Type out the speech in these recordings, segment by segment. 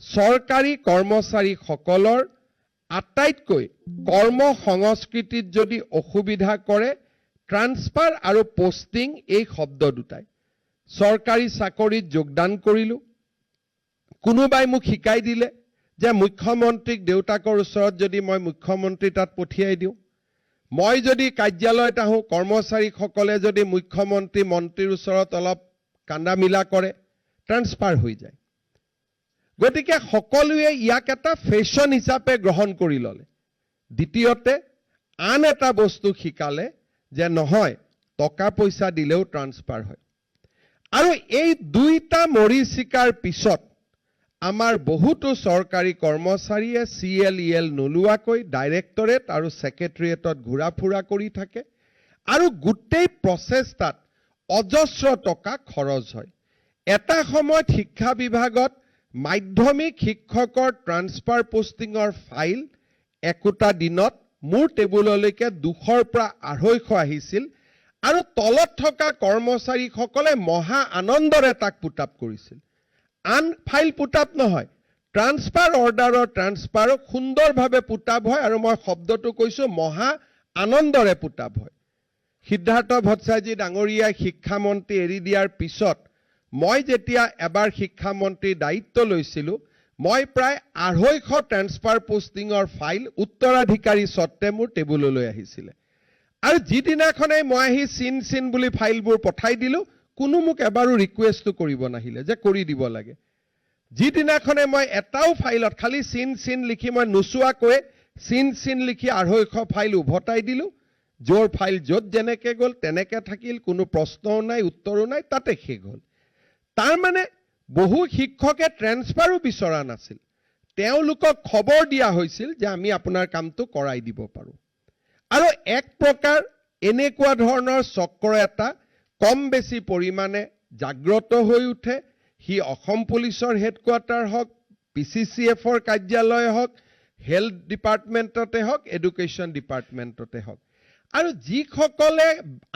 চৰকাৰী কৰ্মচাৰীসকলৰ আটাইতকৈ কৰ্ম সংস্কৃতিত যদি অসুবিধা কৰে ট্ৰান্সফাৰ আৰু পোষ্টিং এই শব্দ দুটাই। চৰকাৰী চাকৰিত যোগদান কৰিলোঁ, কোনোবাই মোক শিকাই দিলে যে মুখ্যমন্ত্ৰীক দেউতাকৰ ওচৰত যদি মই মুখ্যমন্ত্ৰী তাত পঠিয়াই দিওঁ, মই যদি কাৰ্যালয়ত আহোঁ, কৰ্মচাৰীসকলে যদি মুখ্যমন্ত্ৰী মন্ত্ৰীৰ ওচৰত অলপ কান্দামিলা কৰে, ট্ৰান্সফাৰ হৈ যায়। গতিকে সকলোৱে ইয়াক এটা ফেশ্বন হিচাপে গ্ৰহণ কৰি ল'লে। দ্বিতীয়তে আন এটা বস্তু শিকালে যে নহয়, টকা পইচা দিলেও ট্ৰান্সফাৰ হয়। আৰু এই দুইটা মৰিচিকাৰ পিছত আমাৰ বহুতো চৰকাৰী কৰ্মচাৰীয়ে CLEL নোলোৱাকৈ ডাইৰেক্টৰেট আৰু ছেক্ৰেটেৰিয়েটত ঘূৰা ফুৰা কৰি থাকে আৰু গোটেই প্ৰচেষ্টাত অজস্ৰ টকা খৰচ হয়। এটা সময়ত শিক্ষা বিভাগত মাধ্যমিক শিক্ষকৰ ট্ৰান্সফাৰ পোষ্টিঙৰ ফাইল একোটা দিনত মোৰ টেবুললৈকে 200ৰ পৰা 250 আহিছিল আৰু তলত থকা কৰ্মচাৰীসকলে মহা আনন্দৰে তাক পুট আপ কৰিছিল। আন ফাইল পুট আপ নহয়, ট্ৰান্সফাৰ অৰ্ডাৰৰ ট্ৰান্সফাৰ সুন্দৰভাৱে পুট আপ হয় আৰু মই শব্দটো কৈছোঁ মহা আনন্দৰে পুট আপ হয়। সিদ্ধাৰ্থ ভট্টাচাৰ্যী ডাঙৰীয়াই শিক্ষামন্ত্ৰী এৰি দিয়াৰ পিছত মই যেতিয়া এবাৰ শিক্ষামন্ত্ৰীৰ দায়িত্ব লৈছিলোঁ, মই প্ৰায় 250 ট্ৰান্সফাৰ পোষ্টিঙৰ ফাইল উত্তৰাধিকাৰী স্বত্বে মোৰ টেবুললৈ আহিছিলে। আৰু যিদিনাখনে মই আহি চিন বুলি ফাইলবোৰ পঠাই দিলোঁ, কোনো মোক এবাৰো ৰিকুৱেষ্টটো কৰিব নাহিলে যে কৰি দিব লাগে। যিদিনাখনে মই এটাও ফাইলত খালি চিন লিখি মই নোচোৱাকৈ চিন লিখি 250 ফাইল উভতাই দিলোঁ, য'ৰ ফাইল য'ত যেনেকে গ'ল তেনেকে থাকিল, কোনো প্ৰশ্নও নাই উত্তৰো নাই, তাতে শেষ হ'ল। তাৰমানে বহু শিক্ষকে ট্ৰান্সফাৰো বিচৰা নাছিল, তেওঁলোকক খবৰ দিয়া হৈছিল যে আমি আপোনাৰ কামটো কৰাই দিব পাৰোঁ। আৰু এক প্ৰকাৰ এনেকুৱা ধৰণৰ চক্ৰ এটা কম বেছি পৰিমাণে জাগ্ৰত হৈ উঠে। সি অসম পুলিচৰ হেডকোৱাৰ্টাৰ হওক, PCCFৰ কাৰ্যালয় হওক, হেল্থ ডিপাৰ্টমেণ্টতে হওক, এডুকেশ্যন ডিপাৰ্টমেণ্টতে হওক। আৰু যিসকলে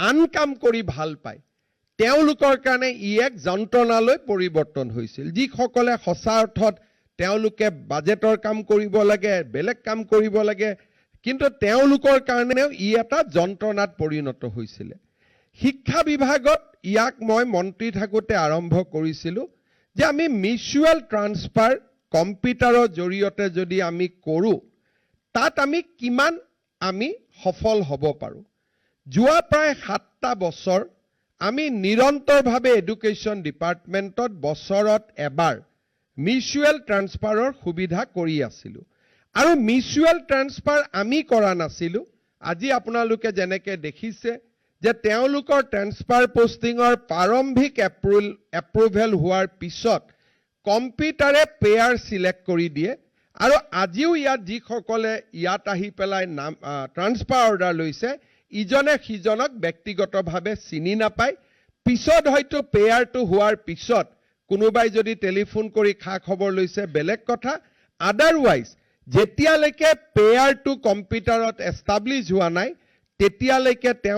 আন কাম কৰি ভাল পায় তেওঁলোকৰ কাৰণে ই এক যন্ত্ৰণালৈ পৰিৱৰ্তন হৈছিল। যিসকলে সঁচা অৰ্থত তেওঁলোকে বাজেটৰ কাম কৰিব লাগে, বেলেগ কাম কৰিব লাগে, কিন্তু তেওঁলোকৰ কাৰণেও ই এটা যন্ত্ৰণাত পৰিণত হৈছিলে। শিক্ষা বিভাগত ইয়াক মই মন্ত্ৰী থাকোঁতে আৰম্ভ কৰিছিলোঁ যে আমি মিউচুৱেল ট্ৰান্সফাৰ কম্পিউটাৰৰ জৰিয়তে যদি আমি কৰোঁ, তাত আমি কিমান সফল হ'ব পাৰোঁ। যোৱা প্ৰায় 7টা বছৰ আমি নিৰন্তৰভাৱে এডুকেশ্যন ডিপাৰ্টমেণ্টত বছৰত এবাৰ মিউচুৱেল ট্ৰান্সফাৰৰ সুবিধা কৰি আছিলোঁ। আৰু মিউচুৱেল ট্ৰান্সফাৰ আমি কৰা নাছিলোঁ। আজি আপোনালোকে যেনেকৈ দেখিছে যে তেওঁলোকৰ ট্ৰান্সফাৰ পোষ্টিঙৰ প্ৰাৰম্ভিক এপ্ৰুভেল হোৱাৰ পিছত কম্পিউটাৰে পেয়াৰ চিলেক্ট কৰি দিয়ে। আৰু আজিও ইয়াত যিসকলে ইয়াত আহি পেলাই ট্ৰান্সফাৰ অৰ্ডাৰ লৈছে, ইজনে সিজনক ব্যক্তিগতভাৱে চিনি নাপায়। পিছত হয়তো পেয়াৰটো হোৱাৰ পিছত কোনোবাই যদি টেলিফোন কৰি খা খবৰ লৈছে বেলেগ কথা, আদাৰৱাইজ যেতিয়ালৈকে পেয়াৰটো কম্পিউটাৰত এষ্টাব্লিছ হোৱা নাই তেতিয়ালৈকে